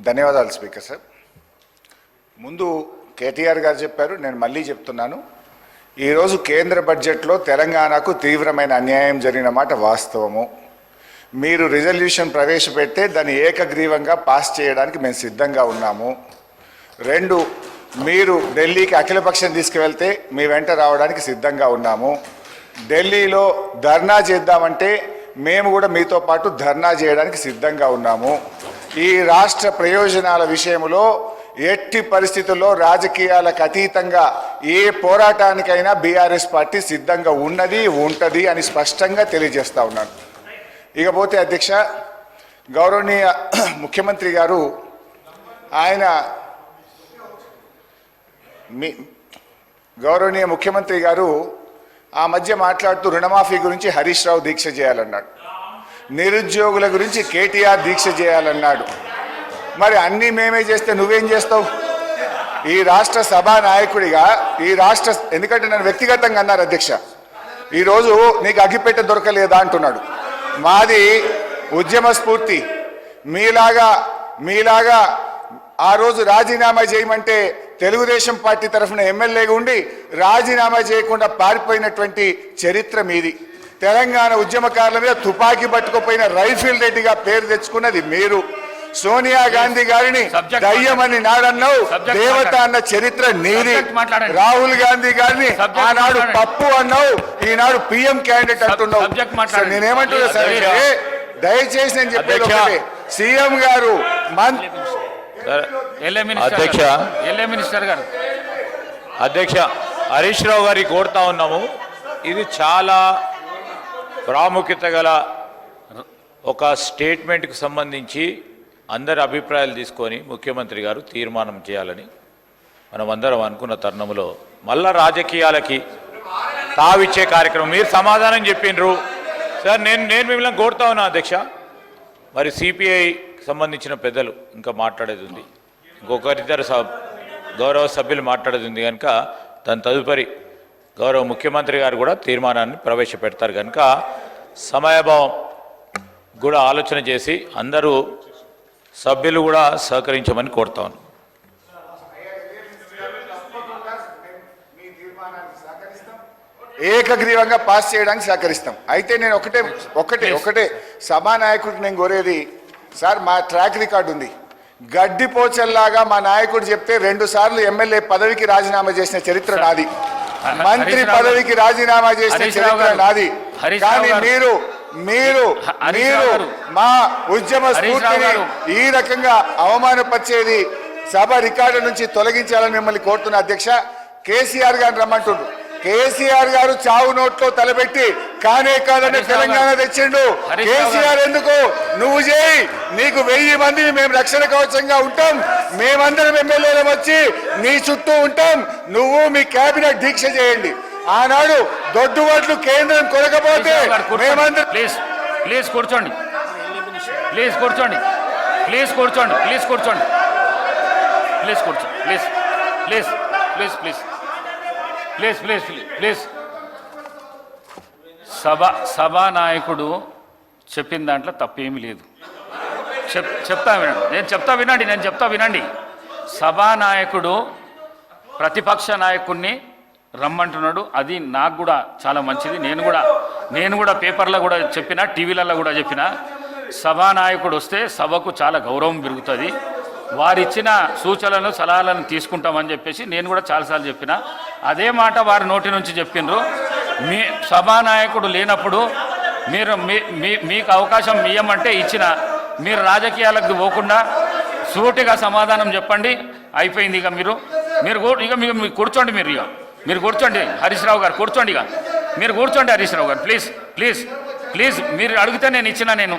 ధన్యవాదాలు speaker sir. ముందు కేటీఆర్ గారు చెప్పారు, నేను మళ్ళీ చెప్తున్నాను. ఈరోజు కేంద్ర బడ్జెట్లో తెలంగాణకు తీవ్రమైన అన్యాయం జరిగిన మాట వాస్తవము. మీరు రిజల్యూషన్ ప్రవేశపెడితే దాన్ని ఏకగ్రీవంగా పాస్ చేయడానికి మేము సిద్ధంగా ఉన్నాము. 2, మీరు ఢిల్లీకి అఖిలపక్షం తీసుకువెళ్తే మీ వెంట రావడానికి సిద్ధంగా ఉన్నాము. ఢిల్లీలో ధర్నా చేద్దామంటే మేము కూడా మీతో పాటు ధర్నా చేయడానికి సిద్ధంగా ఉన్నాము. ఈ రాష్ట్ర ప్రయోజనాల విషయంలో ఎట్టి పరిస్థితుల్లో రాజకీయాలకు అతీతంగా ఏ పోరాటానికైనా బీఆర్ఎస్ పార్టీ సిద్ధంగా ఉన్నది, ఉంటుంది అని స్పష్టంగా తెలియజేస్తా ఉన్నాను. ఇకపోతే అధ్యక్ష, గౌరవనీయ ముఖ్యమంత్రి గారు గౌరవనీయ ముఖ్యమంత్రి గారు ఆ మధ్య మాట్లాడుతూ రుణమాఫీ గురించి హరీష్ రావు దీక్ష చేయాలన్నాడు, నిరుద్యోగుల గురించి కేటీఆర్ దీక్ష చేయాలన్నాడు. మరి అన్నీ మేమే చేస్తే నువ్వేం చేస్తావు? ఈ రాష్ట్ర సభా నాయకుడిగా ఎందుకంటే నన్ను వ్యక్తిగతంగా అన్నారు అధ్యక్ష, ఈరోజు నీకు అగ్గిపెట్టె దొరకలేదా అంటున్నాడు. మాది ఉద్యమ స్ఫూర్తి. మీలాగా ఆ రోజు రాజీనామా చేయమంటే తెలుగుదేశం పార్టీ తరఫున ఎమ్మెల్యేగా ఉండి రాజీనామా చేయకుండా పారిపోయినటువంటి చరిత్ర మీది. తెలంగాణ ఉద్యమకారుల మీద తుపాకీ పట్టుకుపోయిన రైఫిల్ రెడ్డిగా పేరు తెచ్చుకున్నది మీరు. సోనియా గాంధీ గారిని దయ్యమని నాడన్నావు, దేవత అన్న చరిత్ర నీది. రాహుల్ గాంధీ గారిని ఆనాడు పప్పు అన్నావు, ఈనాడు పిఎం క్యాండిడేట్ అంటున్నావు. నేనేమంటున్నా సరే, దయచేసి నేను చెప్పేది ఒకటే, సీఎం గారు అధ్యక్ష హరీష్ రావు గారికి కోరుతా ఉన్నాము. ఇది చాలా ప్రాముఖ్యత గల ఒక స్టేట్మెంట్కి సంబంధించి అందరి అభిప్రాయాలు తీసుకొని ముఖ్యమంత్రి గారు తీర్మానం చేయాలని మనం అందరం అనుకున్న తరుణంలో మళ్ళా రాజకీయాలకి తావిచ్చే కార్యక్రమం మీరు సమాధానం చెప్పిండ్రు సార్. నేను మిమ్మల్ని కోరుతా ఉన్నా అధ్యక్ష, మరి సిపిఐ సంబంధించిన పెద్దలు ఇంకా మాట్లాడేది ఉంది, ఇంకొకరిద్దరు గౌరవ సభ్యులు మాట్లాడేది ఉంది కనుక దాని తదుపరి గౌరవ ముఖ్యమంత్రి గారు కూడా తీర్మానాన్ని ప్రవేశపెడతారు కనుక సమయభావం కూడా ఆలోచన చేసి అందరూ సభ్యులు కూడా సహకరించమని కోరుతా ఉన్నాను. ఏకగ్రీవంగా పాస్ చేయడానికి సహకరిస్తాం. అయితే నేను ఒకటే సభానాయకుడికి నేను కోరేది సార్, మా ట్రాక్ రికార్డు ఉంది. గడ్డిపోచల్లాగా మా నాయకుడు చెప్తే 2 సార్లు ఎమ్మెల్యే పదవికి రాజీనామా చేసిన చరిత్ర నాది, మంత్రి పదవికి రాజీనామా చేసిన చరిత్ర నాది. కానీ మీరు మా ఉద్యమ స్ఫూర్తిని ఈ రకంగా అవమానపరిచేది సభ రికార్డు నుంచి తొలగించాలని మిమ్మల్ని కోరుతున్న అధ్యక్ష. కేసీఆర్ గారిని రమ్మంటుండ్రు. కేసీఆర్ గారు చావు నోట్లో తలబెట్టి కానే కాదని తెలంగాణ తెచ్చిండు. కేసీఆర్ ఎందుకు? నువ్వు చేయి, నీకు 1000 మంది మేము రక్షణ కవచంగా ఉంటాం, మేమందరం ఎమ్మెల్యేలు వచ్చి నీ చుట్టూ ఉంటాం, నువ్వు మీ కేబినెట్ దీక్ష చేయండి. ఆనాడు దొడ్డుబాట్లు కేంద్రం కొనకపోతే మేమందరం ప్లీజ్ కూర్చోండి, ప్లీజ్ కూర్చోండి, ప్లీజ్ కూర్చోండి, ప్లీజ్ కూర్చోండి, ప్లీజ్ కూర్చోండి, please please please please please please please సభానాయకుడు చెప్పిన దాంట్లో తప్పేమీ లేదు. చెప్తా వినండి, నేను చెప్తా వినండి. సభానాయకుడు ప్రతిపక్ష నాయకుడిని రమ్మంటున్నాడు, అది నాకు కూడా చాలా మంచిది. నేను కూడా పేపర్లో కూడా చెప్పిన, టీవీలలో కూడా చెప్పిన, సభానాయకుడు వస్తే సభకు చాలా గౌరవం పెరుగుతుంది, వారిచ్చిన సూచనలను సలహాలను తీసుకుంటామని చెప్పేసి నేను కూడా చాలాసార్లు చెప్పిన. అదే మాట వారి నోటి నుంచి చెప్పిండ్రు. మీ సభానాయకుడు లేనప్పుడు మీకు అవకాశం ఇవ్వమంటే ఇచ్చిన, మీరు రాజకీయాలకు పోకుండా సూటిగా సమాధానం చెప్పండి, అయిపోయింది. ఇక మీరు కూర్చోండి, మీరు కూర్చోండి హరీష్ రావు గారు, కూర్చోండి, మీరు కూర్చోండి హరీష్ రావు గారు, ప్లీజ్ ప్లీజ్ ప్లీజ్. మీరు అడిగితే నేను ఇచ్చిన, నేను